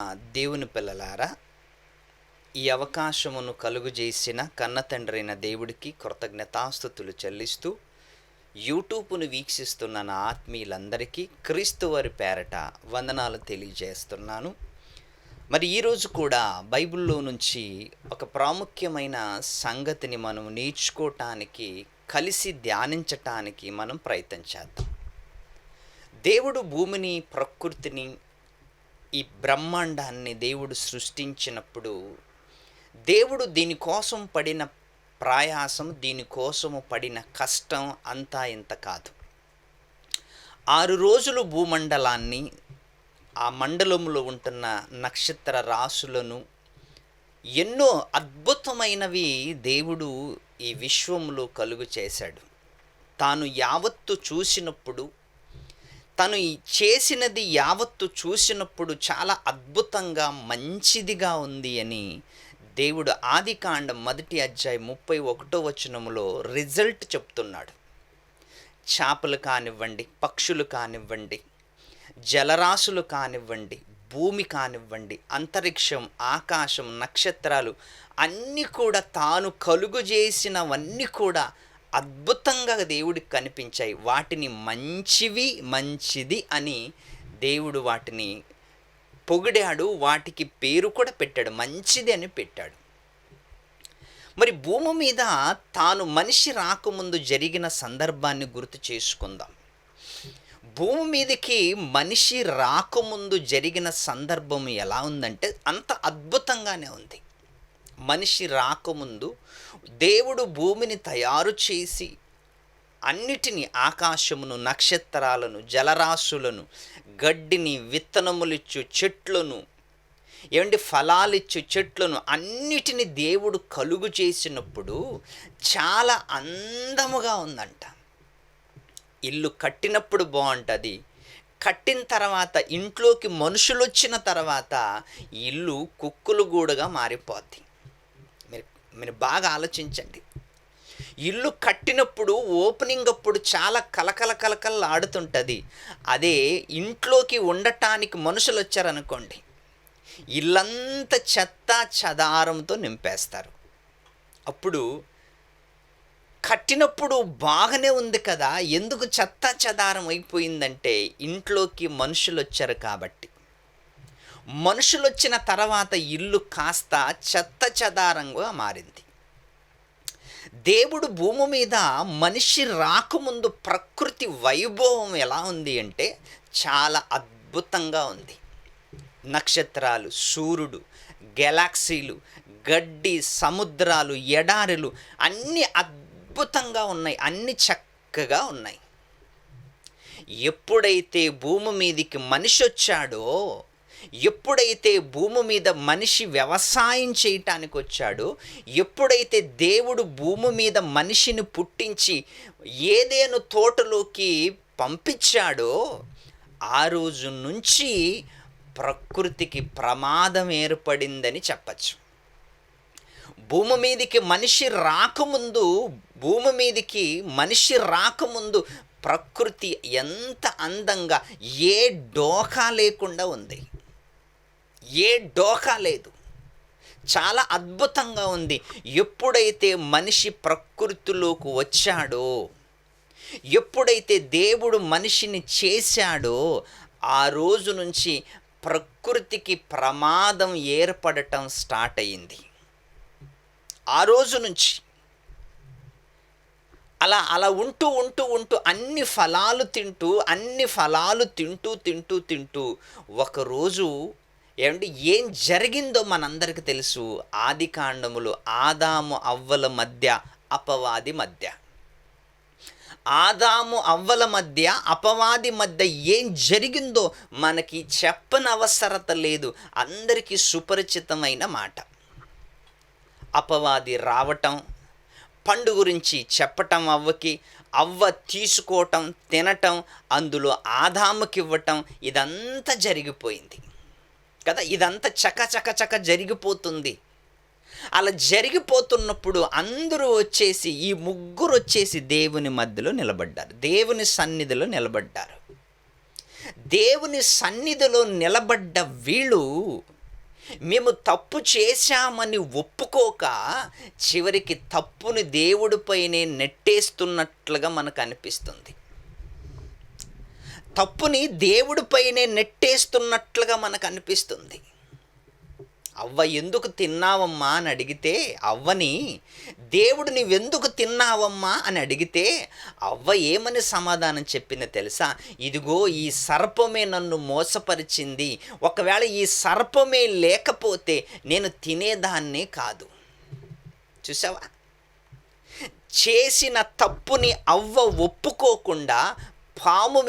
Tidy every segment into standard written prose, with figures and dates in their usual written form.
దేవుని పిల్లలారా, ఈ అవకాశమును కలుగజేసిన కన్న తండ్రైన దేవుడికి కృతజ్ఞతాస్తుతులు చెల్లిస్తూ, యూట్యూబ్ను వీక్షిస్తున్న నా ఆత్మీయులందరికీ క్రీస్తు వారి పేరట వందనాలు తెలియజేస్తున్నాను. మరి ఈరోజు కూడా బైబిల్లో నుంచి ఒక ప్రాముఖ్యమైన సంగతిని మనం నేర్చుకోవటానికి, కలిసి ధ్యానించటానికి మనం ప్రయత్నం చేద్దాం. దేవుడు భూమిని, ప్రకృతిని, ఈ బ్రహ్మాండాన్ని దేవుడు సృష్టించినప్పుడు, దేవుడు దీనికోసం పడిన ప్రయాసం, దీనికోసము పడిన కష్టం అంతా ఇంత కాదు. 6 రోజులు భూమండలాన్ని, ఆ మండలంలో ఉంటున్న నక్షత్ర రాశులను, ఎన్నో అద్భుతమైనవి దేవుడు ఈ విశ్వంలో కలుగు చేశాడు. తాను యావత్తు చూసినప్పుడు, తను చేసినది యావత్తు చూసినప్పుడు చాలా అద్భుతంగా, మంచిదిగా ఉంది అని దేవుడు ఆదికాండం 1వ అధ్యాయం 31వ వచనములో రిజల్ట్ చెప్తున్నాడు. చేపలు కానివ్వండి, పక్షులు కానివ్వండి, జలరాశులు కానివ్వండి, భూమి కానివ్వండి, అంతరిక్షం, ఆకాశం, నక్షత్రాలు అన్నీ కూడా తాను కలుగు చేసినవన్నీ కూడా అద్భుతంగా దేవుడికి కనిపించాయి. వాటిని మంచిది అని దేవుడు వాటిని పొగిడాడు. వాటికి పేరు కూడా పెట్టాడు, మంచిది అని పెట్టాడు. మరి భూమి మీద తాను మనిషి రాకముందు జరిగిన సందర్భాన్ని గుర్తు చేసుకుందాం. భూమి మీదకి మనిషి రాకముందు జరిగిన సందర్భం ఎలా ఉందంటే అంత అద్భుతంగానే ఉంది. మనిషి రాకముందు దేవుడు భూమిని తయారు చేసి అన్నిటినీ, ఆకాశమును, నక్షత్రాలను, జలరాశులను, గడ్డిని, విత్తనములిచ్చు చెట్లను, ఫలాలిచ్చు చెట్లను అన్నిటిని దేవుడు కలుగు చేసినప్పుడు చాలా అందముగా ఉందంట. ఇల్లు కట్టినప్పుడు బాగుంటుంది, కట్టిన తర్వాత ఇంట్లోకి మనుషులు వచ్చిన తర్వాత ఇల్లు కుక్కులు గూడుగా మారిపోద్ది. మీరు బాగా ఆలోచించండి. ఇల్లు కట్టినప్పుడు, ఓపెనింగ్ అప్పుడు చాలా కలకల ఆడుతుంటుంది. అదే ఇంట్లోకి ఉండటానికి మనుషులు వచ్చారనుకోండి, ఇల్లంతా చెత్త చెదారంతో నింపేస్తారు. అప్పుడు కట్టినప్పుడు బాగానే ఉంది కదా, ఎందుకు చెత్త చెదారం అయిపోయిందంటే ఇంట్లోకి మనుషులు వచ్చారు కాబట్టి. మనుషులు వచ్చిన తర్వాత ఇల్లు కాస్త చెత్త చెదారంగా మారింది. దేవుడు భూమి మీద మనిషి రాకముందు ప్రకృతి వైభవం ఎలా ఉంది అంటే చాలా అద్భుతంగా ఉంది. నక్షత్రాలు, సూర్యుడు, గెలాక్సీలు, గడ్డి, సముద్రాలు, ఎడారులు అన్నీ అద్భుతంగా ఉన్నాయి, అన్నీ చక్కగా ఉన్నాయి. ఎప్పుడైతే భూమి మీదకి మనిషి వచ్చాడో, ఎప్పుడైతే భూమి మీద మనిషి వ్యవసాయం చేయటానికి వచ్చాడో, ఎప్పుడైతే దేవుడు భూమి మీద మనిషిని పుట్టించి ఏదెను తోటలోకి పంపించాడో, ఆ రోజు నుంచి ప్రకృతికి ప్రమాదం ఏర్పడిందని చెప్పచ్చు. భూమి మీదకి మనిషి రాకముందు ప్రకృతి ఎంత అందంగా, ఏ డోకా లేకుండా ఉంది, ఏ డోకా లేదు, చాలా అద్భుతంగా ఉంది. ఎప్పుడైతే మనిషి ప్రకృతిలోకి వచ్చాడో, ఎప్పుడైతే దేవుడు మనిషిని చేశాడో, ఆ రోజు నుంచి ప్రకృతికి ప్రమాదం ఏర్పడటం స్టార్ట్ అయింది. ఆ రోజు నుంచి అలా ఉంటూ అన్ని ఫలాలు తింటూ ఒకరోజు ఏం జరిగిందో మనందరికీ తెలుసు. ఆదికాండములో ఆదాము అవ్వల మధ్య అపవాది మధ్య, అపవాది మధ్య ఏం జరిగిందో మనకి చెప్పనవసరత లేదు, అందరికీ సుపరిచితమైన మాట. అపవాది రావటం, పండు గురించి చెప్పటం అవ్వకి, అవ్వ తీసుకోవటం, తినటం, అందులో ఆదాముకి ఇవ్వటం, ఇదంతా జరిగిపోయింది కదా. ఇదంతా చక జరిగిపోతుంది. అలా జరిగిపోతున్నప్పుడు ఈ ముగ్గురు వచ్చేసి దేవుని మధ్యలో నిలబడ్డారు, దేవుని సన్నిధిలో నిలబడ్డారు. దేవుని సన్నిధిలో నిలబడ్డ వీళ్ళు మేము తప్పు చేశామని ఒప్పుకోక చివరికి తప్పుని దేవుడిపైనే నెట్టేస్తున్నట్లుగా మనకు అనిపిస్తుంది. తప్పుని దేవుడిపైనే నెట్టేస్తున్నట్లుగా మనకు అనిపిస్తుంది. అవ్వ ఎందుకు తిన్నావమ్మా అని అడిగితే అవ్వని, దేవుడు నీవెందుకు తిన్నావమ్మా అని అడిగితే అవ్వ ఏమని సమాధానం చెప్పిందో తెలుసా? ఇదిగో ఈ సర్పమే నన్ను మోసపరిచింది, ఒకవేళ ఈ సర్పమే లేకపోతే నేను తినేదాన్నే కాదు. చూసావా? చేసిన తప్పుని అవ్వ ఒప్పుకోకుండా పాము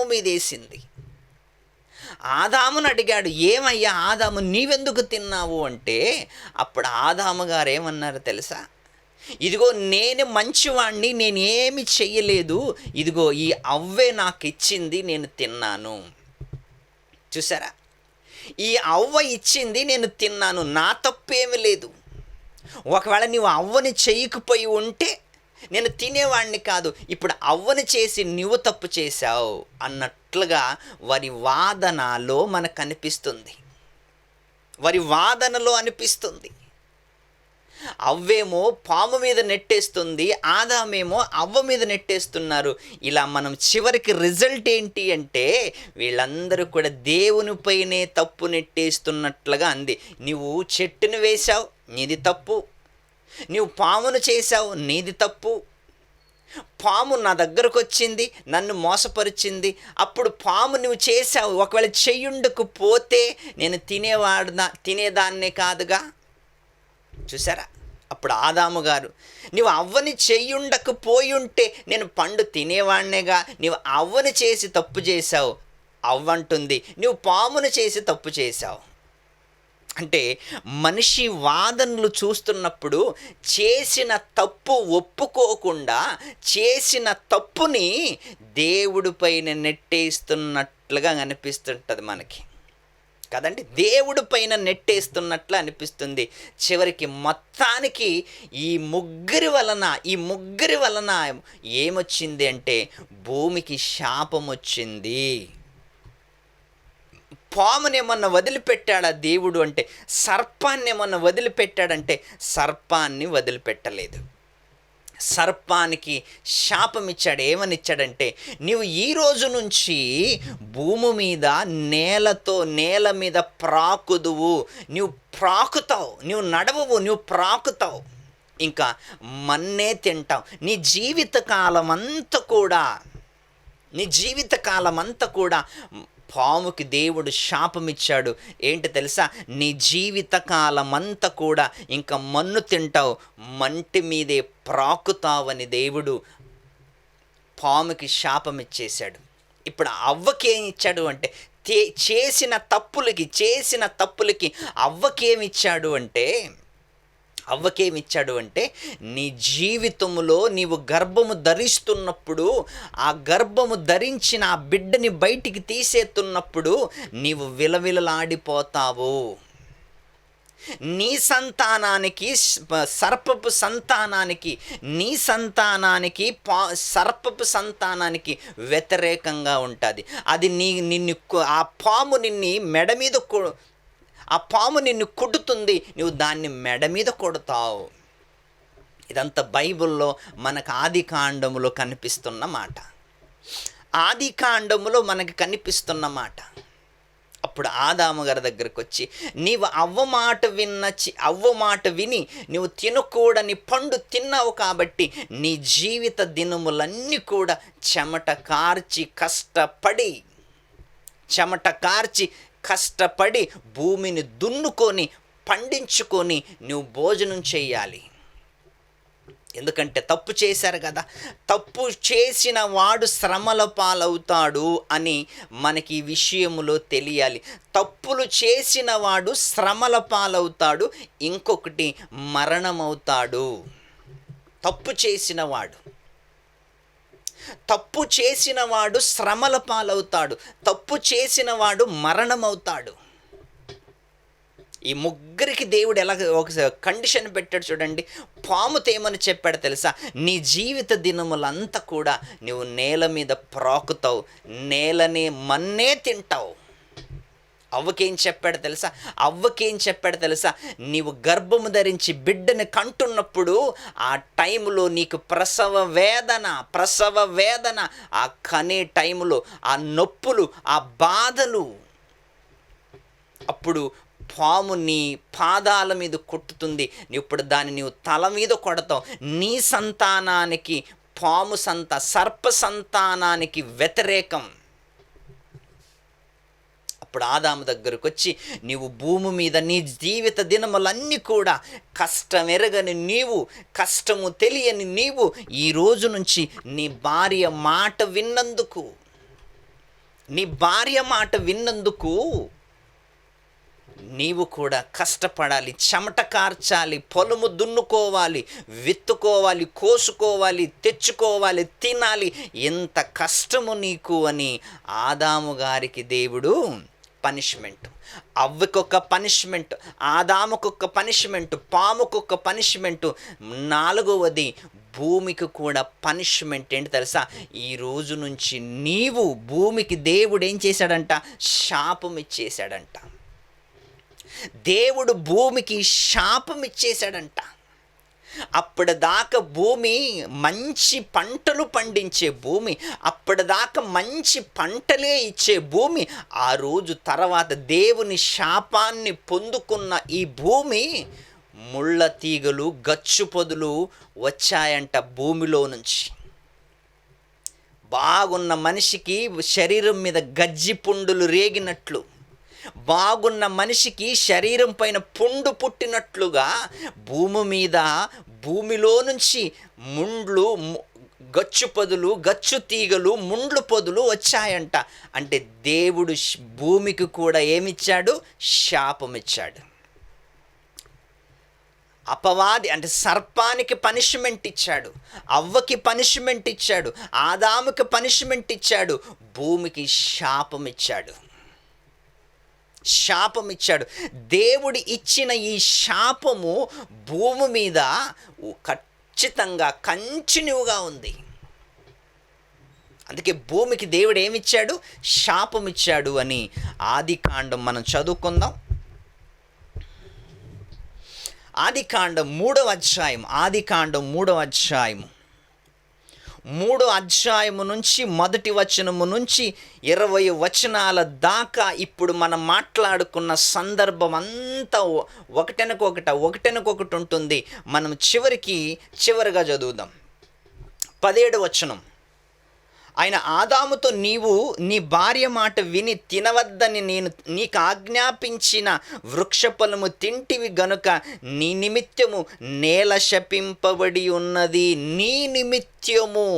మీదేసింది. ఆదామును అడిగాడు, ఏమయ్యా ఆదాము నీవెందుకు తిన్నావు అంటే అప్పుడు ఆదాము గారు ఏమన్నారు తెలుసా? ఇదిగో నేను మంచివాణ్ణి, నేనేమి చెయ్యలేదు, ఇదిగో ఈ అవ్వే నాకు ఇచ్చింది, నేను తిన్నాను. చూసారా? ఈ అవ్వ ఇచ్చింది, నేను తిన్నాను, నా తప్పేమి లేదు. ఒకవేళ నీవు అవ్వని చెయ్యకపోయి ఉంటే నేను తినేవాడిని కాదు, ఇప్పుడు అవ్వని చేసి నువ్వు తప్పు చేశావు అన్నట్లుగా వారి వాదనలో మనకు అనిపిస్తుంది. అవ్వేమో పాము మీద నెట్టేస్తుంది, ఆదామేమో అవ్వ మీద నెట్టేస్తున్నారు. ఇలా మనం చివరికి రిజల్ట్ ఏంటి అంటే వీళ్ళందరూ కూడా దేవునిపైనే తప్పు నెట్టేస్తున్నట్లుగా అంది. నువ్వు చెట్టును వేశావు, నీది తప్పు. నువ్వు పామును చేశావు, నీది తప్పు. పాము నా దగ్గరకు వచ్చింది, నన్ను మోసపరిచింది, అప్పుడు పాము నువ్వు చేశావు, ఒకవేళ చెయ్యుండకపోతే నేను తినేదాన్నే కాదుగా. చూసారా? అప్పుడు ఆదాము గారు, నువ్వు అవ్వని చెయ్యుండకపోయి ఉంటే నేను పండు తినేవాడినేగా, నువ్వు అవ్వని చేసి తప్పు చేశావు. అవ్వంటుంది నువ్వు పామును చేసి తప్పు చేశావు. అంటే మనిషి వాదనలు చూస్తున్నప్పుడు చేసిన తప్పు ఒప్పుకోకుండా చేసిన తప్పుని దేవుడి పైన నెట్టేస్తున్నట్లుగా అనిపిస్తుంటుంది మనకి కదండి. దేవుడి పైన నెట్టేస్తున్నట్లు అనిపిస్తుంది. చివరికి మొత్తానికి ఈ ముగ్గురి వలన ఏమొచ్చింది అంటే భూమికి శాపం వచ్చింది. పాముని ఏమన్నా వదిలిపెట్టాడా దేవుడు అంటే? సర్పాన్ని ఏమన్నా వదిలిపెట్టాడంటే సర్పాన్ని వదిలిపెట్టలేదు. సర్పానికి శాపం ఇచ్చాడు. ఏమని ఇచ్చాడంటే నీవు ఈ రోజు నుంచి భూమి మీద నేల మీద ప్రాకుదువు, నువ్వు ప్రాకుతావు, నువ్వు నడవవు, నువ్వు ప్రాకుతావు, ఇంకా మన్నే తింటావు. నీ జీవితకాలం అంతా కూడా పాముకి దేవుడు శాపం ఇచ్చాడు. ఏంటి తెలుసా? నీ జీవితకాలం అంతా కూడా ఇంకా మన్ను తింటావు, మంటి మీదే ప్రాకుతావని దేవుడు పాముకి శాపం ఇచ్చేశాడు. ఇప్పుడు అవ్వకి ఏం ఇచ్చాడు అంటే చేసిన తప్పులకి అవ్వకేమిచ్చాడు అంటే నీ జీవితంలో నీవు గర్భము ధరిస్తున్నప్పుడు, ఆ గర్భము ధరించిన ఆ బిడ్డని బయటికి తీసేస్తున్నప్పుడు నీవు విలవిలలాడిపోతావు. నీ సంతానానికి, సర్పపు సంతానానికి, నీ సంతానానికి సర్పపు సంతానానికి వ్యతిరేకంగా ఉంటుంది. అది ఆ పాము మెడ మీద ఆ పాము నిన్ను కుట్టుతుంది, నువ్వు దాన్ని మెడ మీద కొడతావు. ఇదంతా బైబిల్లో మనకు ఆదికాండములో కనిపిస్తున్న మాట. అప్పుడు ఆదాము గారి దగ్గరకు వచ్చి నీవు అవ్వ మాట విని నువ్వు తినకూడని పండు తిన్నావు కాబట్టి నీ జీవిత దినములన్నీ కూడా చెమట కార్చి భూమిని దున్నుకొని పండించుకొని నువ్వు భోజనం చేయాలి. ఎందుకంటే తప్పు చేశారు కదా, తప్పు చేసిన వాడు శ్రమల పాలవుతాడు అని మనకి ఈ విషయములో తెలియాలి. తప్పులు చేసిన వాడు శ్రమల పాలవుతాడు, ఇంకొకటి మరణమవుతాడు. తప్పు చేసినవాడు శ్రమల పాలవుతాడు, తప్పు చేసినవాడు మరణమవుతాడు. ఈ ముగ్గురికి దేవుడు ఎలా ఒక కండిషన్ పెట్టాడు చూడండి. పాముతో ఏమని చెప్పాడు తెలుసా? నీ జీవిత దినములంతా కూడా నువ్వు నేల మీద ప్రాకుతావు, నేలనే మన్నే తింటావు. అవ్వకేం చెప్పాడు తెలుసా? నీవు గర్భము ధరించి బిడ్డని కంటున్నప్పుడు ఆ టైంలో నీకు ప్రసవ వేదన, ఆ కనే టైంలో ఆ నొప్పులు, ఆ బాధలు. అప్పుడు పాము నీ పాదాల మీద కొట్టుతుంది, ఇప్పుడు దాన్ని నీవు తల మీద కొడతావు. నీ సంతానానికి పాము సర్ప సంతానానికి వ్యతిరేకం. అప్పుడు ఆదాము దగ్గరకు వచ్చి, నీవు భూమి మీద నీ జీవిత దినములన్నీ కూడా కష్టమెరగని నీవు, కష్టము తెలియని నీవు, ఈ రోజు నుంచి నీ భార్య మాట విన్నందుకు నీవు కూడా కష్టపడాలి, చెమట కార్చాలి, పొలము దున్నుకోవాలి, విత్తుకోవాలి, కోసుకోవాలి, తెచ్చుకోవాలి, తినాలి. ఎంత కష్టము నీకు అని ఆదాము గారికి దేవుడు పనిష్మెంట్. అవ్వకొక పనిష్మెంట్, ఆదాముకొక పనిష్మెంట్, పాముకొక పనిష్మెంట్, 4వది భూమికి కూడా పనిష్మెంట్. ఏంటి తెలుసా? ఈ రోజు నుంచి నీవు భూమికి దేవుడు ఏం చేశాడంట? శాపం ఇచ్చేశాడంట. దేవుడు భూమికి శాపం ఇచ్చేశాడంట. అప్పటిదాకా భూమి మంచి పంటలు పండించే భూమి, అప్పటిదాకా మంచి పంటలే ఇచ్చే భూమి, ఆ రోజు తర్వాత దేవుని శాపాన్ని పొందుకున్న ఈ భూమి ముళ్ళ తీగలు, గచ్చు పొదులు వచ్చాయంట భూమిలో నుంచి. బాగున్న మనిషికి శరీరం మీద గజ్జి పుండులు రేగినట్లు, బాగున్న మనిషికి శరీరం పైన పుండు పుట్టినట్లుగా భూమిలో నుంచి ముండ్లు, గచ్చు పొదులు, గచ్చు తీగలు, ముండ్లు పొదులు వచ్చాయంట. అంటే దేవుడు భూమికి కూడా ఏమిచ్చాడు? శాపం ఇచ్చాడు. అపవాది అంటే సర్పానికి పనిష్మెంట్ ఇచ్చాడు, అవ్వకి పనిష్మెంట్ ఇచ్చాడు, ఆదాముకి పనిష్మెంట్ ఇచ్చాడు, భూమికి శాపం ఇచ్చాడు. దేవుడు ఇచ్చిన ఈ శాపము భూమి మీద ఖచ్చితంగా కంటిన్యూగా ఉంది. అందుకే భూమికి దేవుడు ఏమిచ్చాడు? శాపం ఇచ్చాడు అని ఆదికాండం మనం చదువుకుందాం. ఆదికాండం 3వ అధ్యాయం 3వ అధ్యాయము నుంచి 1వ వచనము నుంచి 20 వచనాల దాకా ఇప్పుడు మనం మాట్లాడుకున్న సందర్భం అంతా ఒకటెనకొకటి ఉంటుంది. మనం చివరిగా చదువుదాం. 17వ వచనం. ఆయన ఆదాముతో, నీవు నీ భార్య మాట విని తినవద్దని నేను నీకు ఆజ్ఞాపించిన వృక్షఫలము తింటివి గనుక నీ నిమిత్తము నేల శపింపబడి ఉన్నది. నీ నిమిత్తము.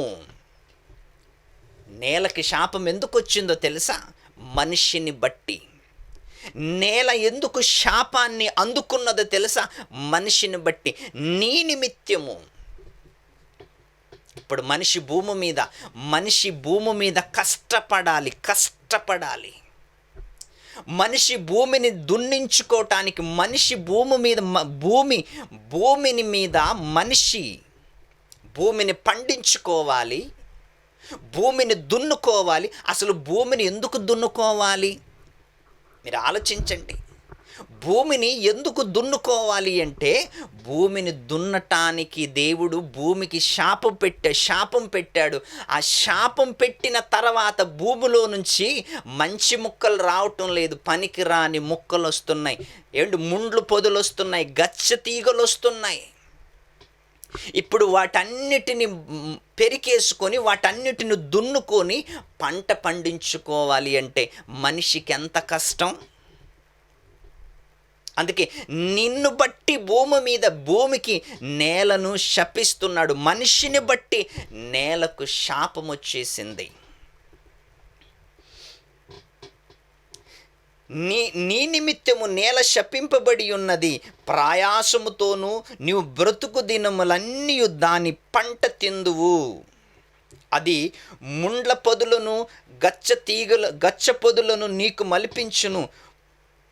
నేలకి శాపం ఎందుకు వచ్చిందో తెలుసా? మనిషిని బట్టి. నేల ఎందుకు శాపాన్ని అందుకున్నదో తెలుసా? మనిషిని బట్టి. నీ నిమిత్తము. ఇప్పుడు మనిషి భూమి మీద కష్టపడాలి. మనిషి భూమిని దున్నించుకోవటానికి, మనిషి భూమిని మీద మనిషి భూమిని పండించుకోవాలి, భూమిని దున్నుకోవాలి. అసలు భూమిని ఎందుకు దున్నుకోవాలి? మీరు ఆలోచించండి. భూమిని ఎందుకు దున్నుకోవాలి అంటే, భూమిని దున్నటానికి దేవుడు భూమికి శాపం పెట్టాడు. ఆ శాపం పెట్టిన తర్వాత భూమిలో నుంచి మంచి ముక్కలు రావటం లేదు, పనికిరాని ముక్కలు వస్తున్నాయి. ముండ్లు పొదలు వస్తున్నాయి, గచ్చ తీగలు వస్తున్నాయి. ఇప్పుడు వాటన్నిటిని పెరికేసుకొని, వాటన్నిటిని దున్నుకొని పంట పండించుకోవాలి అంటే మనిషికి ఎంత కష్టం. అందుకే నిన్ను బట్టి భూమికి నేలను శపిస్తున్నాడు. మనిషిని బట్టి నేలకు శాపం వచ్చేసింది. నీ నిమిత్తము నేల శపింపబడి ఉన్నది. ప్రయాసముతోనూ నీవు బ్రతుకు దినములన్నీ దాని పంట తిందువు. అది ముండ్ల పొదులను, గచ్చ పొదులను నీకు మలిపించును.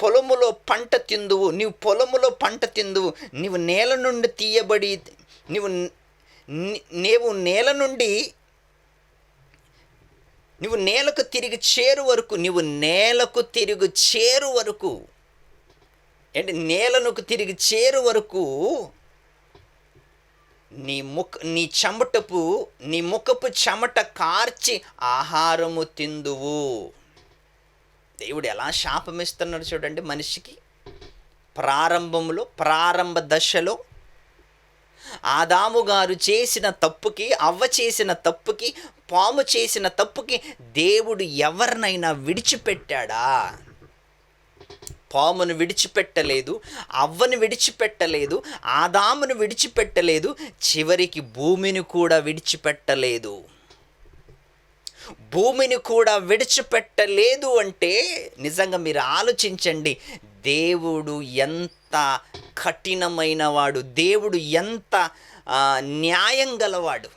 పొలములో పంట తిందువు, నీవు పొలములో పంట తిందువు, నీవు నేల నుండి తీయబడి నీవు నీవు నేల నుండి నువ్వు నేలకు తిరిగి చేరు వరకు, నువ్వు నేలకు తిరిగి చేరు వరకు, అంటే నేలకు తిరిగి చేరు వరకు నీ ముఖపు చెమట కార్చి ఆహారము తిందువు. దేవుడు ఎలా శాపమిస్తున్నాడు చూడండి మనిషికి. ప్రారంభ దశలో ఆదాము గారు చేసిన తప్పుకి, అవ్వ చేసిన తప్పుకి, పాము చేసిన తప్పుకి దేవుడు ఎవరినైనా విడిచిపెట్టాడా? పామును విడిచిపెట్టలేదు, అవ్వను విడిచిపెట్టలేదు, ఆదామును విడిచిపెట్టలేదు, చివరికి భూమిని కూడా విడిచిపెట్టలేదు. భూమిని కూడా విడిచిపెట్టలేదు అంటే నిజంగా మీరు ఆలోచించండి, దేవుడు ఎంత కఠినమైన వాడు, దేవుడు ఎంత న్యాయం గలవాడు.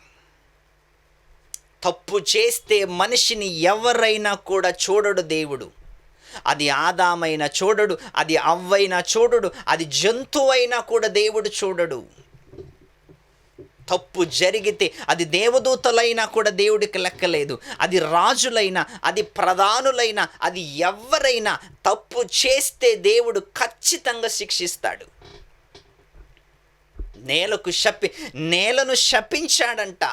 తప్పు చేస్తే మనిషిని ఎవరైనా కూడా చూడడు దేవుడు. అది ఆదామైనా చూడడు, అది అవ్వైనా చూడడు, అది జంతువైనా కూడా దేవుడు చూడడు. తప్పు జరిగితే అది దేవదూతలైనా కూడా దేవుడికి లెక్కలేదు. అది రాజులైనా, అది ప్రధానులైనా, అది ఎవరైనా తప్పు చేస్తే దేవుడు ఖచ్చితంగా శిక్షిస్తాడు. నేలను శపించాడంట.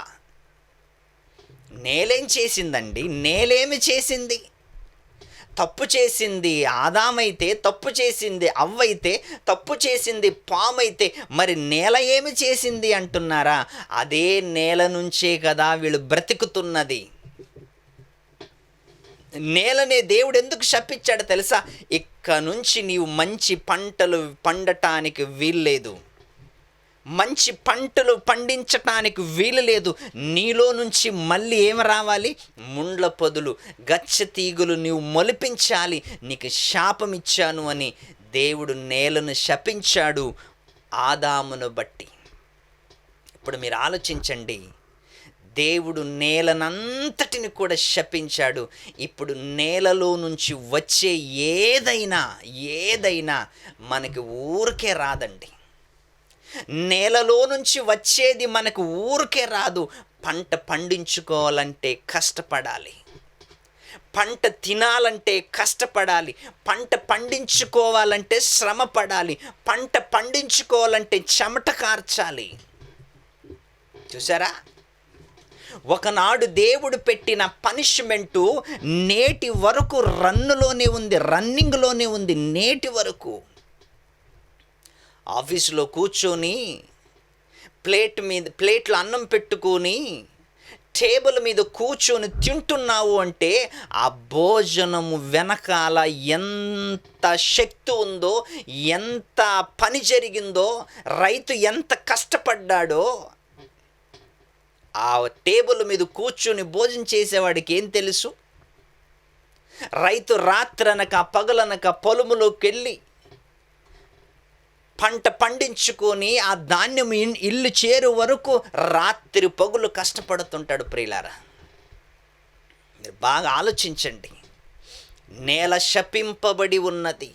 నేలేం చేసిందండి? నేలేమి చేసింది? తప్పు చేసింది ఆదామైతే, తప్పు చేసింది అవ్వైతే, తప్పు చేసింది పామైతే, మరి నేల ఏమి చేసింది అంటున్నారా? అదే నేల నుంచే కదా వీళ్ళు బ్రతుకుతున్నది. నేలనే దేవుడు ఎందుకు శపించాడు తెలుసా? ఇక నుంచి నీవు మంచి పంటలు పండటానికి వీల్లేదు, మంచి పంటలు పండించటానికి వీలు లేదు. నీలో నుంచి మళ్ళీ ఏమి రావాలి? ముండ్ల పొదలు, గచ్చ తీగులు నీవు మొలిపించాలి, నీకు శాపం ఇచ్చాను అని దేవుడు నేలను శపించాడు ఆదామును బట్టి. ఇప్పుడు మీరు ఆలోచించండి, దేవుడు నేలనంతటిని కూడా శపించాడు. ఇప్పుడు నేలలో నుంచి వచ్చే ఏదైనా మనకి ఊరికే రాదండి. నేలలో నుంచి వచ్చేది మనకు ఊరికే రాదు. పంట పండించుకోవాలంటే కష్టపడాలి, పంట తినాలంటే కష్టపడాలి, పంట పండించుకోవాలంటే శ్రమ పడాలి, పంట పండించుకోవాలంటే చెమట కార్చాలి. చూసారా? ఒకనాడు దేవుడు పెట్టిన పనిష్మెంటు నేటి వరకు రన్నింగ్లోనే ఉంది. నేటి వరకు ఆఫీసులో కూర్చొని ప్లేట్లో అన్నం పెట్టుకొని టేబుల్ మీద కూర్చొని తింటున్నావు అంటే ఆ భోజనము వెనకాల ఎంత శక్తి ఉందో, ఎంత పని జరిగిందో, రైతు ఎంత కష్టపడ్డాడో ఆ టేబుల్ మీద కూర్చొని భోజనం చేసేవాడికి ఏం తెలుసు? రైతు రాత్రనక పగలనక పొలములోకి వెళ్ళి పంట పండించుకొని ఆ ధాన్యం ఇల్లు చేరు వరకు రాత్రి పగులు కష్టపడుతుంటాడు. ప్రియులారా, మీరు బాగా ఆలోచించండి. నేల శపింపబడి ఉన్నది.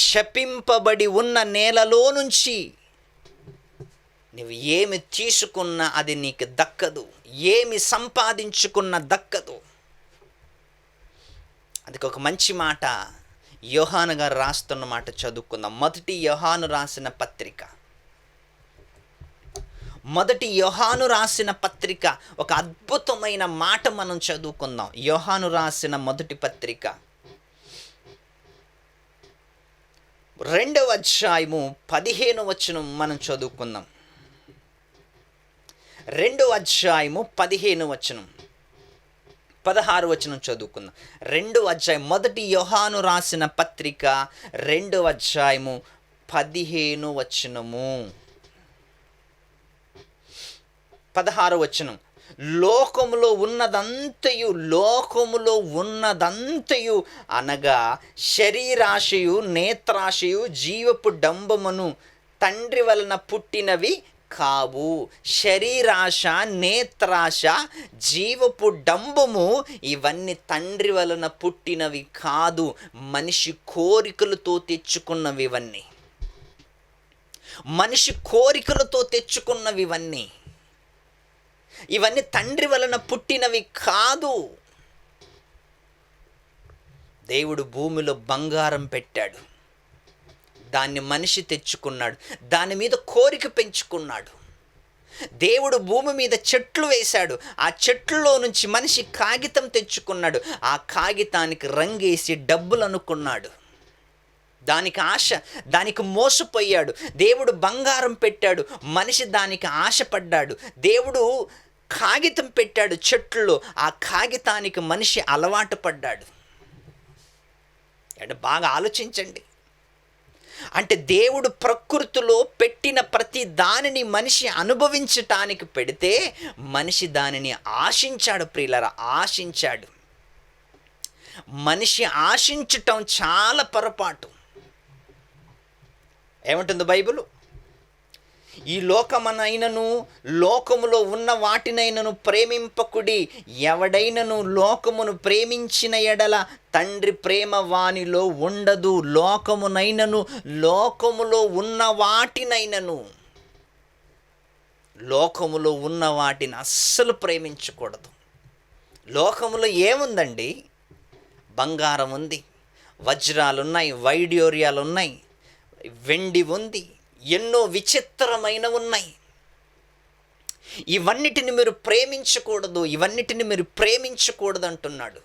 శపింపబడి ఉన్న నేలలో నుంచి నువ్వు ఏమి తీసుకున్నా అది నీకు దక్కదు, ఏమి సంపాదించుకున్నా దక్కదు. అందుకే ఒక మంచి మాట యోహాను గారు రాస్తున్న మాట చదువుకుందాం. మొదటి యోహాను రాసిన పత్రిక ఒక అద్భుతమైన మాట మనం చదువుకుందాం. యోహాను రాసిన మొదటి పత్రిక 2వ అధ్యాయము 15వ వచనం మనం చదువుకుందాం. 2వ అధ్యాయము 15వ వచనం, 16వ వచనం చదువుకుందాం. 2వ అధ్యాయం, మొదటి యోహాను రాసిన పత్రిక 2వ అధ్యాయము 15వ వచనము, 16వ వచనం. లోకములో ఉన్నదంతయు అనగా శరీరాశయు, నేత్రాశయు, జీవపు డంబమును తండ్రి వలన పుట్టినవి కావు. శరీరాశ, నేత్రాశ, జీవపు డంబము ఇవన్నీ తండ్రి వలన పుట్టినవి కాదు, మనిషి కోరికలతో తెచ్చుకున్నవి ఇవన్నీ. మనిషి కోరికలతో తెచ్చుకున్నవి ఇవన్నీ తండ్రి వలన పుట్టినవి కాదు. దేవుడు భూమిలో బంగారం పెట్టాడు, దాన్ని మనిషి తెచ్చుకున్నాడు, దాని మీద కోరిక పెంచుకున్నాడు. దేవుడు భూమి మీద చెట్లు వేశాడు, ఆ చెట్లలో నుంచి మనిషి కాగితం తెచ్చుకున్నాడు, ఆ కాగితానికి రంగేసి డబ్బులు అనుకున్నాడు. దానికి ఆశ, దానికి మోసపోయాడు. దేవుడు బంగారం పెట్టాడు, మనిషి దానికి ఆశపడ్డాడు. దేవుడు కాగితం పెట్టాడు చెట్లలో, ఆ కాగితానికి మనిషి అలవాటు పడ్డాడు. అంటే బాగా ఆలోచించండి. అంటే దేవుడు ప్రకృతిలో పెట్టిన ప్రతి దానిని మనిషి అనుభవించటానికి పెడితే మనిషి దానిని ఆశించాడు. ప్రియులారా, ఆశించాడు. మనిషి ఆశించటం చాలా పొరపాటు. ఏమంటుంది బైబిలు? ఈ లోకమనైనను లోకములో ఉన్న వాటినైనను ప్రేమింపకుడి, ఎవడైనను లోకమును ప్రేమించిన ఎడల తండ్రి ప్రేమ వానిలో ఉండదు. లోకమునైనను లోకములో ఉన్న వాటినైనను, లోకములో ఉన్న వాటిని అస్సలు ప్రేమించకూడదు. లోకములో ఏముందండి? బంగారం ఉంది, వజ్రాలున్నాయి, వైడ్యూర్యాలు ఉన్నాయి, వెండి ఉంది, ఎన్నో విచిత్రమైన ఉన్నాయి. ఇవన్నిటిని మీరు ప్రేమించకూడదు, ఇవన్నిటిని మీరు ప్రేమించకూడదు అంటున్నాడు.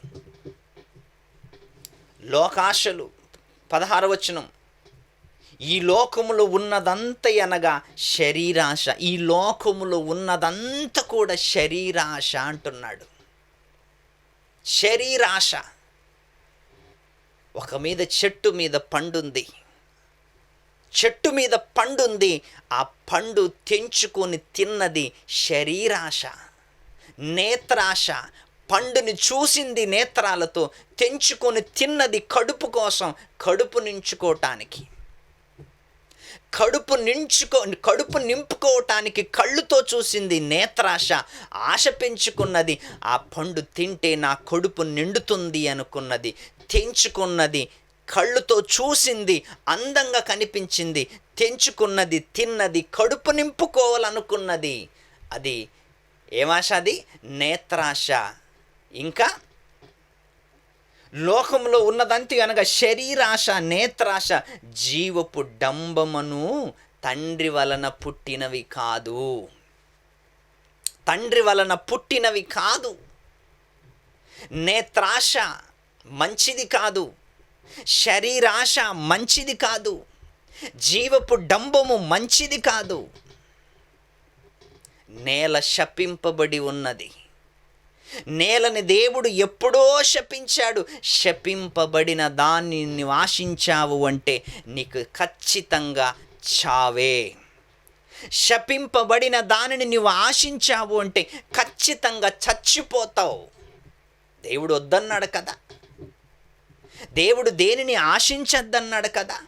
లోకాశలు 16వ వచనం, ఈ లోకములో ఉన్నదంతా అనగా శరీరాశ. ఈ లోకములో ఉన్నదంతా కూడా శరీరాశ అంటున్నాడు. శరీరాశ. ఒక మీద చెట్టు మీద పండుంది, చెట్టు మీద పండుంది, ఆ పండు తెంచుకొని తిన్నది శరీరాశ. నేత్రాశ, పండుని చూసింది నేత్రాలతో, తెంచుకొని తిన్నది కడుపు కోసం, కడుపు నించుకోవటానికి. కడుపు నింపుకోవటానికి కళ్ళుతో చూసింది నేత్రాశ, ఆశ పెంచుకున్నది. ఆ పండు తింటే నా కడుపు నిండుతుంది అనుకున్నది, తెంచుకున్నది. కళ్ళుతో చూసింది, అందంగా కనిపించింది, తెంచుకున్నది, తిన్నది, కడుపు నింపుకోవాలనుకున్నది. అది ఏమాశ? అది నేత్రాశ. ఇంకా లోకంలో ఉన్నదంతా అనగా శరీరాశ, నేత్రాశ, జీవపు డంబమును తండ్రి వలన పుట్టినవి కాదు. తండ్రి వలన పుట్టినవి కాదు. నేత్రాశ మంచిది కాదు, శరీరాశ మంచిది కాదు, జీవపు డంబము మంచిది కాదు. నేల శపింపబడి ఉన్నది. నేలని దేవుడు ఎప్పుడో శపించాడు. శపింపబడిన దాన్ని నువ్వు ఆశించావు అంటే నీకు ఖచ్చితంగా చావే. శపింపబడిన దానిని నువ్వు ఆశించావు అంటే ఖచ్చితంగా చచ్చిపోతావు. దేవుడు వద్దన్నాడు కదా, దేవుడు దేనిని ఆశించద్దన్నాడు కదా,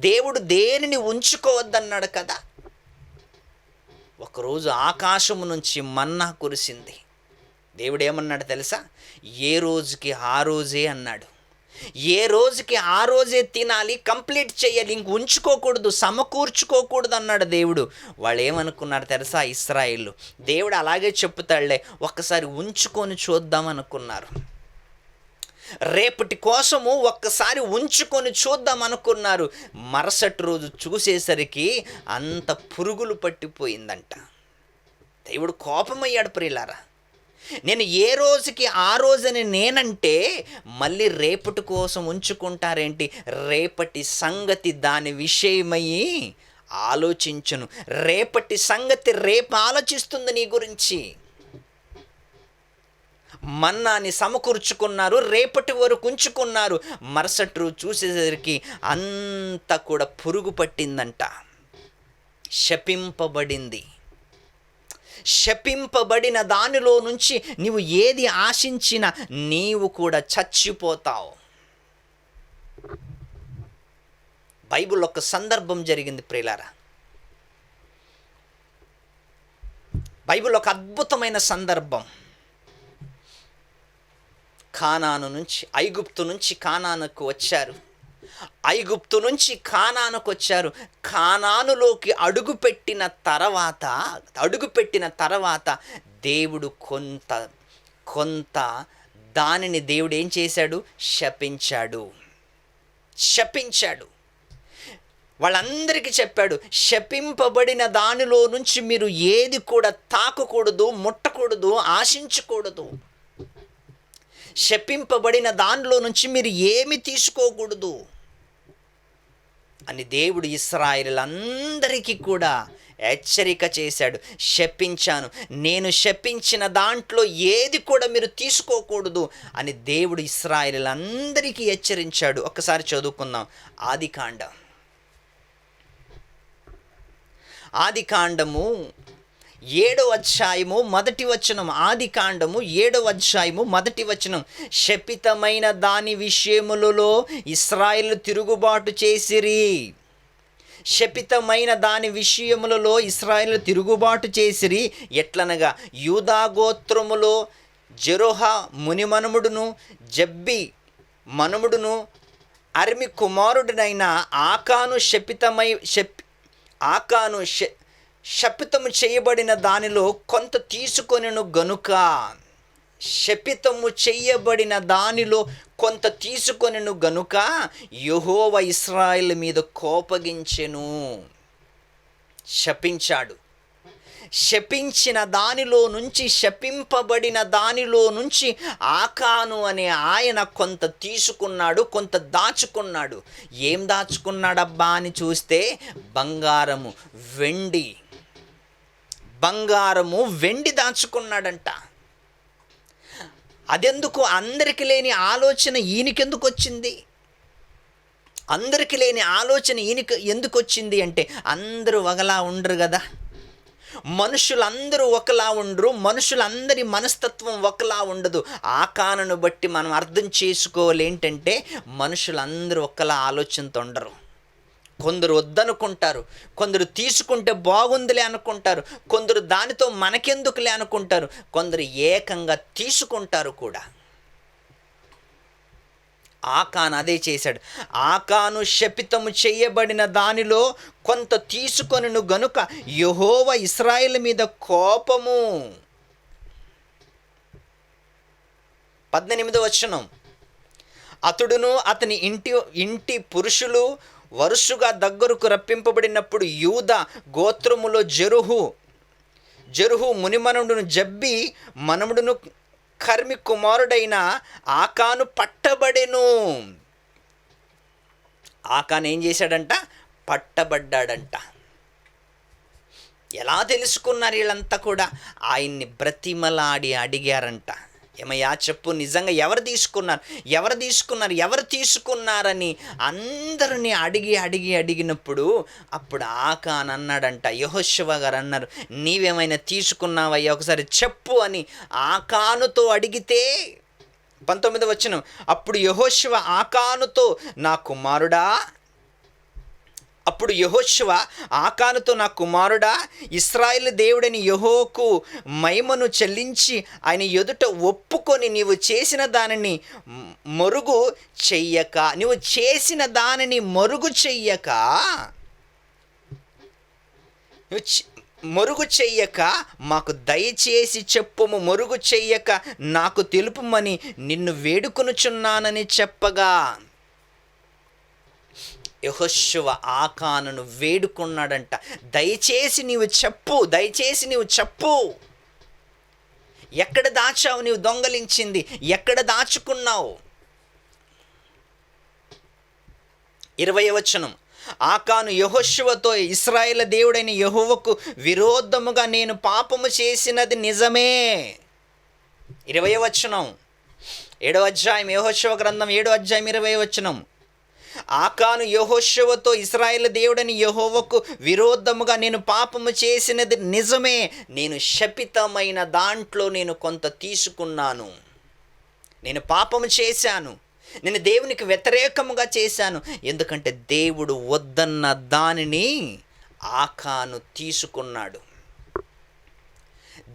దేవుడు దేనిని ఉంచుకోవద్దన్నాడు కదా. ఒకరోజు ఆకాశము నుంచి మన్నా కురిసింది. దేవుడు ఏమన్నాడు తెలుసా? ఏ రోజుకి ఆ రోజే అన్నాడు. ఏ రోజుకి ఆ రోజే తినాలి, కంప్లీట్ చేయాలి, ఇంక ఉంచుకోకూడదు, సమకూర్చుకోకూడదు అన్నాడు దేవుడు. వాళ్ళు ఏమనుకున్నారు తెలుసా? ఇశ్రాయేలు, దేవుడు అలాగే చెప్తాడులే, ఒక్కసారి ఉంచుకొని చూద్దాం అనుకున్నారు. రేపటి కోసము ఒక్కసారి ఉంచుకొని చూద్దాం అనుకున్నారు. మరుసటి రోజు చూసేసరికి అంత పురుగులు పట్టిపోయిందంట. దేవుడు కోపమయ్యాడు. ప్రియులారా, నేను ఏ రోజుకి ఆ రోజని నేనంటే మళ్ళీ రేపటి కోసం ఉంచుకుంటారేంటి? రేపటి సంగతి దాని విషయమయ్యి ఆలోచించును. రేపటి సంగతి రేపు ఆలోచిస్తుంది నీ గురించి. మన్నాని సమకూర్చుకున్నారు, రేపటి వరకు ఉంచుకున్నారు. మరుసటి రోజు చూసేసరికి అంతా కూడా పురుగు పట్టిందంట, శపింపబడింది. శపింపబడిన దానిలో నుంచి నీవు ఏది ఆశించినా నీవు కూడా చచ్చిపోతావు. బైబిల్ ఒక సందర్భం జరిగింది ప్రియులారా. బైబిల్ ఒక అద్భుతమైన సందర్భం. కానాను నుంచి, ఐగుప్తు నుంచి కానానుకు వచ్చారు. ఐగుప్తు నుంచి కానానుకు వచ్చారు. కానానులోకి అడుగుపెట్టిన తర్వాత దేవుడు కొంత దానిని దేవుడు ఏం చేశాడు? శపించాడు. వాళ్ళందరికీ చెప్పాడు, శపింపబడిన దానిలో నుంచి మీరు ఏది కూడా తాకకూడదు, ముట్టకూడదు, ఆశించకూడదు. శపింపబడిన దానిలో నుంచి మీరు ఏమి తీసుకోకూడదు అని దేవుడు ఇశ్రాయేలులందరికీ కూడా హెచ్చరిక చేశాడు. శపించాను, నేను శపించిన దాంట్లో ఏది కూడా మీరు తీసుకోకూడదు అని దేవుడు ఇశ్రాయేలులందరికీ హెచ్చరించాడు. ఒక్కసారి చదువుకుందాం. ఆదికాండము 7వ అధ్యాయము 1వ వచనం. ఆదికాండము 7వ అధ్యాయము 1వ వచనం. శపితమైన దాని విషయములలో ఇశ్రాయేలు తిరుగుబాటు చేసిరి. శపితమైన దాని విషయములలో ఇశ్రాయేలు తిరుగుబాటు చేసిరి. ఎట్లనగా యూదా గోత్రములో జెరోహ మునిమనుముడును జబ్బి మనుముడును అర్మి కుమారుడినైన ఆకాను శపితము చేయబడిన దానిలో కొంత తీసుకొనెను గనుక, శపితము చేయబడిన దానిలో కొంత తీసుకొనెను గనుక యెహోవా ఇశ్రాయేలు మీద కోపగించెను. శపించాడు. శపించిన దానిలో నుంచి, శపింపబడిన దానిలో నుంచి ఆకాను అనే ఆయన కొంత తీసుకున్నాడు, కొంత దాచుకున్నాడు. ఏం దాచుకున్నాడబ్బా అని చూస్తే బంగారము వెండి దాచుకున్నాడంట. అదెందుకు? అందరికి లేని ఆలోచన ఈయనకెందుకు వచ్చింది? అందరికి లేని ఆలోచన ఈయనకి ఎందుకు వచ్చింది అంటే, అందరూ ఒకలా ఉండరు కదా, మనుషులందరూ ఒకలా ఉండరు, మనుషులందరి మనస్తత్వం ఒకలా ఉండదు. ఆకానును బట్టి మనం అర్థం చేసుకోవాలి ఏంటంటే, మనుషులందరూ ఒకలా ఆలోచనతో ఉండరు. కొందరు వద్దనుకుంటారు, కొందరు తీసుకుంటే బాగుందిలే అనుకుంటారు, కొందరు దానితో మనకెందుకులే అనుకుంటారు, కొందరు ఏకంగా తీసుకుంటారు కూడా. ఆకాను అదే చేశాడు. ఆకాను శపితము చేయబడిన దానిలో కొంత తీసుకొనెను గనుక యెహోవా ఇశ్రాయేలు మీద కోపము. 18వ వచనం. అతడును అతని ఇంటి పురుషులు వరుసగా దగ్గరకు రప్పింపబడినప్పుడు యూదా గోత్రములో జెరుహు మునిమనుడును జబ్బి మనముడును కర్మి కుమారుడైన ఆకాను పట్టబడెను. ఆకాను ఏం చేశాడంట? పట్టబడ్డాడంట. ఎలా తెలుసుకున్నారు వీళ్ళంతా కూడా? ఆయన్ని బ్రతిమలాడి అడిగారంట. ఏమయ్యా చెప్పు, నిజంగా ఎవరు తీసుకున్నారని అందరినీ అడిగినప్పుడు అప్పుడు ఆకాను అన్నాడంట, యెహోషువ గారు అన్నారు, నీవేమైనా తీసుకున్నావయ్యా ఒకసారి చెప్పు అని ఆకానుతో అడిగితే 19వ వచనం. అప్పుడు యెహోషువ ఆకానుతో, నా కుమారుడా, ఇశ్రాయేలు దేవుడని యెహోవాకు మహిమను చెల్లించి ఆయన ఎదుట ఒప్పుకొని నీవు చేసిన దానిని మరుగు చెయ్యక మాకు దయచేసి చెప్పుము, మరుగు చెయ్యక నాకు తెలుపుమని నిన్ను వేడుకొనుచున్నానని చెప్పగా యెహోషువ ఆకానును వేడుకున్నాడంట. దయచేసి నీవు చెప్పు, ఎక్కడ దాచావు? నీవు దొంగలించింది ఎక్కడ దాచుకున్నావు? 20వ వచనం. ఆకాను యెహోషువతో, ఇశ్రాయేలు దేవుడైన యెహోవాకు విరోధముగా నేను పాపము చేసినది నిజమే. 20వ వచనం. 7వ అధ్యాయం యెహోషువ గ్రంథం 7వ అధ్యాయం 20వ వచనం. ఆకాను యెహోషువతో, ఇశ్రాయేలు దేవుడని యెహోవాకు విరోధముగా నేను పాపము చేసినది నిజమే, నేను శపితమైన దాంట్లో నేను కొంత తీసుకున్నాను, నేను పాపము చేశాను, నేను దేవునికి వ్యతిరేకముగా చేశాను. ఎందుకంటే దేవుడు వద్దన్న దానిని ఆకాను తీసుకున్నాడు.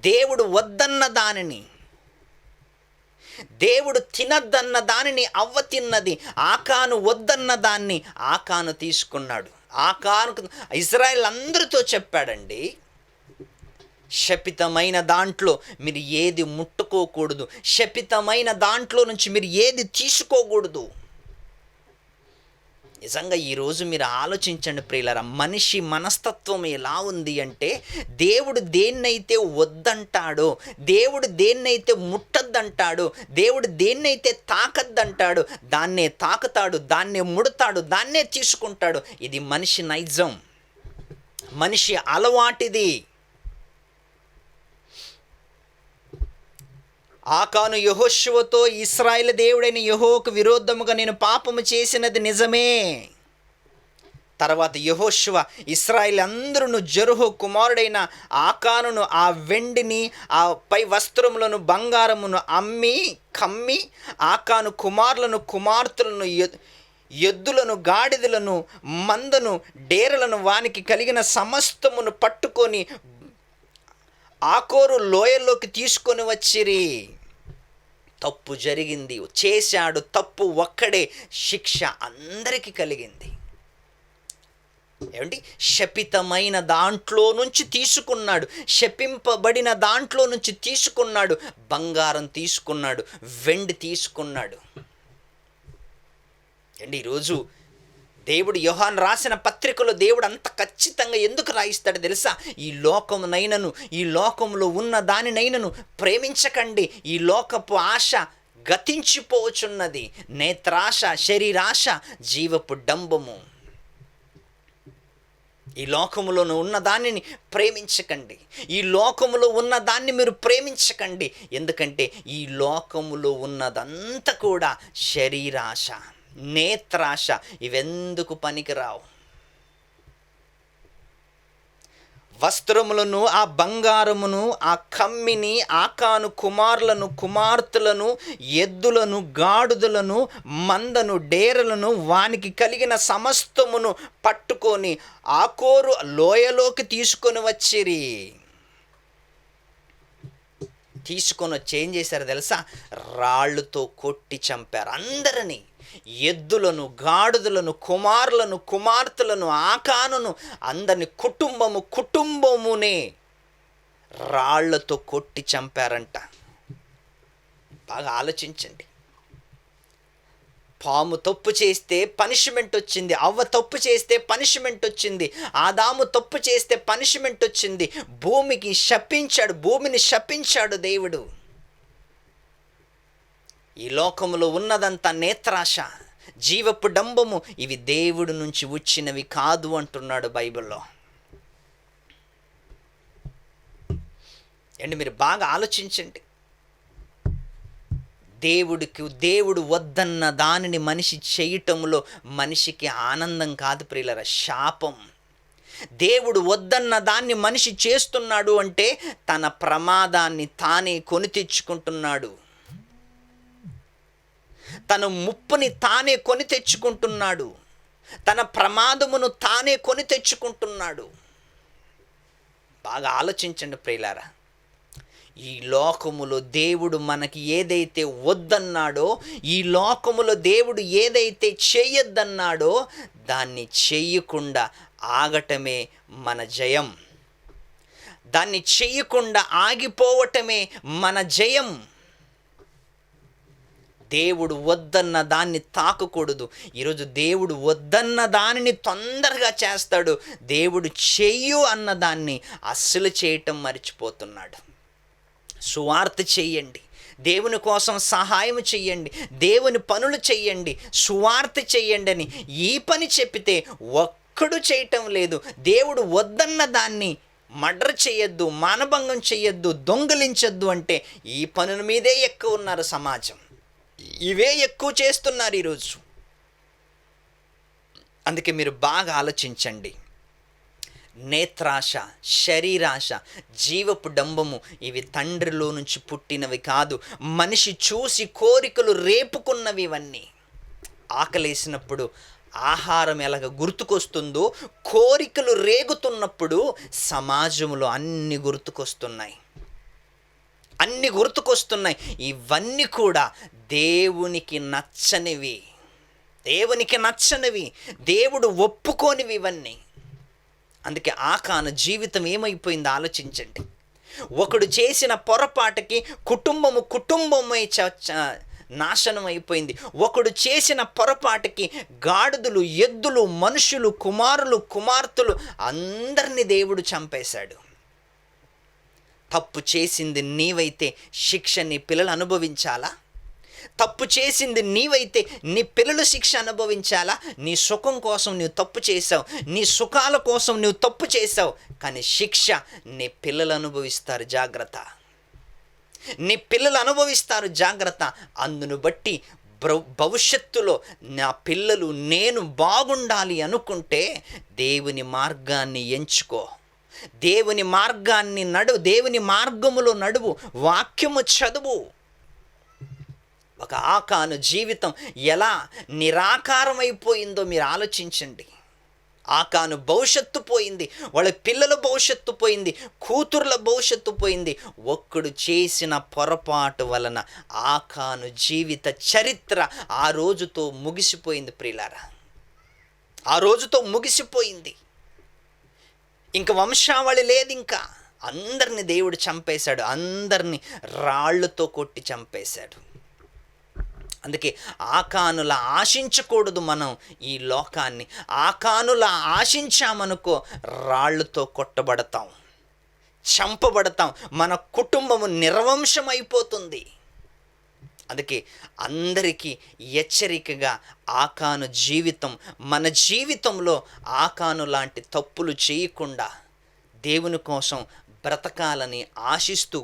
దేవుడు వద్దన్న దానిని, దేవుడు తినద్దన్న దానిని అవ్వ తిన్నది. ఆకాను వద్దన్న దాన్ని ఆకాను తీసుకున్నాడు. ఆకాను ఇశ్రాయేల్ అందరితో చెప్పాడండి, శపితమైన దాంట్లో మీరు ఏది ముట్టుకోకూడదు, శపితమైన దాంట్లో నుంచి మీరు ఏది తీసుకోకూడదు. నిజంగా ఈరోజు మీరు ఆలోచించండి ప్రియులారా, మనిషి మనస్తత్వం ఎలా ఉంది అంటే, దేవుడు దేన్నైతే వద్దంటాడో, దేవుడు దేన్నైతే ముట్టద్దంటాడో, దేవుడు దేన్నైతే తాకద్దంటాడో దాన్నే తాకుతాడు, దాన్నే ముడతాడు, దాన్నే తీసుకుంటాడు. ఇది మనిషి నైజం, మనిషి అలవాటిది. ఆకాను యెహోషువతో, ఇశ్రాయేలు దేవుడైన యెహోవాకు విరోధముగా నేను పాపము చేసినది నిజమే. తర్వాత యెహోషువ ఇశ్రాయేలు అందరూ జెరహు కుమారుడైన ఆకానును, ఆ వెండిని, ఆ పై వస్త్రములను, బంగారమును కమ్మి ఆకాను కుమారులను, కుమార్తెలను, ఎద్దులను, గాడిదలను, మందను, డేరలను, వానికి కలిగిన సమస్తమును పట్టుకొని ఆకోరు లోయలోకి తీసుకొని వచ్చిరి. తప్పు జరిగింది, చేశాడు తప్పు ఒక్కడే, శిక్ష అందరికీ కలిగింది. ఏమండి, శపితమైన దాంట్లో నుంచి తీసుకున్నాడు, శపింపబడిన దాంట్లో నుంచి తీసుకున్నాడు, బంగారం తీసుకున్నాడు, వెండి తీసుకున్నాడు. అండి ఈరోజు దేవుడు యోహాను రాసిన పత్రికలో దేవుడు అంత ఖచ్చితంగా ఎందుకు రాయిస్తాడు తెలుసా? ఈ లోకమునైనను, ఈ లోకంలో ఉన్న దానినైనను ప్రేమించకండి. ఈ లోకపు ఆశ గతించిపోవచున్నది. నేత్రాశ, శరీరాశ, జీవపు డంబము. ఈ లోకములో ఉన్న దానిని ప్రేమించకండి. ఈ లోకములో ఉన్న దాన్ని మీరు ప్రేమించకండి. ఎందుకంటే ఈ లోకములో ఉన్నదంతా కూడా శరీరాశ, నేత్రాశ. ఇవెందుకు పనికిరావు. వస్త్రములను, ఆ బంగారమును, ఆ కమ్మిని, ఆకాను కుమారులను, కుమార్తెలను, ఎద్దులను, గాడిదలను, మందను, డేరలను, వానికి కలిగిన సమస్తమును పట్టుకొని ఆకోరు లోయలోకి తీసుకొని వచ్చిరి. తీసుకొని వచ్చి ఏం చేశారు తెలుసా? రాళ్ళతో కొట్టి చంపారు అందరినీ. ఎద్దులను, గాడిదలను, కుమారులను, కుమార్తెలను, ఆకానును, అందరిని, కుటుంబమునే రాళ్లతో కొట్టి చంపారంట. బాగా ఆలోచించండి. పాము తప్పు చేస్తే పనిష్మెంట్ వచ్చింది, అవ్వ తప్పు చేస్తే పనిష్మెంట్ వచ్చింది, ఆదాము తప్పు చేస్తే పనిష్మెంట్ వచ్చింది. భూమిని శపించాడు దేవుడు. ఈ లోకములో ఉన్నదంతా నేత్రాశ, జీవపు డంబము. ఇవి దేవుడి నుంచి వచ్చినవి కాదు అంటున్నాడు బైబిల్లో. అండి మీరు బాగా ఆలోచించండి. దేవుడు వద్దన్న దానిని మనిషి చేయటంలో మనిషికి ఆనందం కాదు ప్రియులారా, శాపం. దేవుడు వద్దన్న దాన్ని మనిషి చేస్తున్నాడు అంటే తన ప్రమాదాన్ని తానే కొని తెచ్చుకుంటున్నాడు, తన ముప్పుని తానే కొని తెచ్చుకుంటున్నాడు, తన ప్రమాదమును తానే కొని తెచ్చుకుంటున్నాడు. బాగా ఆలోచించండి ప్రియులారా. ఈ లోకములో దేవుడు మనకి ఏదైతే వద్దన్నాడో, ఈ లోకములో దేవుడు ఏదైతే చేయొద్దన్నాడో దాన్ని చెయ్యకుండా ఆగటమే మన జయం. దాన్ని చెయ్యకుండా ఆగిపోవటమే మన జయం. దేవుడు వద్దన్న దాన్ని తాకకూడదు. ఈరోజు దేవుడు వద్దన్న దానిని తొందరగా చేస్తాడు. దేవుడు చెయ్యు అన్న దాన్ని అస్సలు చేయటం మర్చిపోతున్నాడు. సువార్త చెయ్యండి, దేవుని కోసం సహాయం చెయ్యండి, దేవుని పనులు చెయ్యండి, సువార్త చెయ్యండి అని ఈ పని చెప్పితే ఒక్కడు చేయటం లేదు. దేవుడు వద్దన్న దాన్ని మర్డర్ చేయొద్దు, మానభంగం చేయొద్దు, దొంగిలించొద్దు అంటే ఈ పనుల మీదే ఎక్కువ ఉన్నారు సమాజం. ఇవే ఎక్కువ చేస్తున్నారు ఈరోజు. అందుకే మీరు బాగా ఆలోచించండి. నేత్రాశ, శరీరాశ, జీవపు డంబము ఇవి తండ్రిలో నుంచి పుట్టినవి కాదు, మనిషి చూసి కోరికలు రేపుకున్నవి. ఇవన్నీ ఆకలేసినప్పుడు ఆహారం ఎలాగ గుర్తుకొస్తుందో, కోరికలు రేగుతున్నప్పుడు సమాజంలో అన్ని గుర్తుకొస్తున్నాయి. అన్ని గుర్తుకొస్తున్నాయి. ఇవన్నీ కూడా దేవునికి నచ్చనివి, దేవునికి నచ్చనివి, దేవుడు ఒప్పుకోనివి ఇవన్నీ. అందుకే ఆకాను జీవితం ఏమైపోయిందో ఆలోచించండి. ఒకడు చేసిన పొరపాటుకి కుటుంబమై నాశనం అయిపోయింది. ఒకడు చేసిన పొరపాటుకి గాడిదలు, ఎద్దులు, మనుషులు, కుమారులు, కుమార్తెలు అందరినీ దేవుడు చంపేశాడు. తప్పు చేసింది నీవైతే శిక్ష నీ పిల్లలు అనుభవించాలా? తప్పు చేసింది నీవైతే నీ పిల్లలు శిక్ష అనుభవించాలా? నీ సుఖం కోసం నువ్వు తప్పు చేసావు, నీ సుఖాల కోసం నువ్వు తప్పు చేసావు, కానీ శిక్ష నీ పిల్లలు అనుభవిస్తారు, జాగ్రత్త. నీ పిల్లలు అనుభవిస్తారు, జాగ్రత్త. అందును బట్టి భవిష్యత్తులో నా పిల్లలు నేను బాగుండాలి అనుకుంటే దేవుని మార్గాన్ని ఎంచుకో, దేవుని మార్గాన్ని నడువు, దేవుని మార్గములో నడువు, వాక్యము చదువు. ఒక ఆకాను జీవితం ఎలా నిరాకారమైపోయిందో మీరు ఆలోచించండి. ఆకాను భవిష్యత్తు పోయింది, వాళ్ళ పిల్లల భవిష్యత్తు పోయింది, కూతుర్ల భవిష్యత్తు పోయింది. ఒక్కడు చేసిన పొరపాటు వలన ఆకాను జీవిత చరిత్ర ఆ రోజుతో ముగిసిపోయింది ప్రియులారా, ఆ రోజుతో ముగిసిపోయింది. ఇంక వంశావళి లేదు. ఇంకా అందరిని దేవుడు చంపేశాడు, అందరినీ రాళ్లతో కొట్టి చంపేశాడు. అందుకే ఆకానులా ఆశించకూడదు మనం ఈ లోకాన్ని. ఆకానులా ఆశించామనుకో రాళ్లతో కొట్టబడతాం, చంపబడతాం, మన కుటుంబము నిర్వంశం అయిపోతుంది. అందుకే అందరికీ హెచ్చరికగా ఆకాను జీవితం, మన జీవితంలో ఆకాను లాంటి తప్పులు చేయకుండా దేవుని కోసం బ్రతకాలని ఆశిస్తూ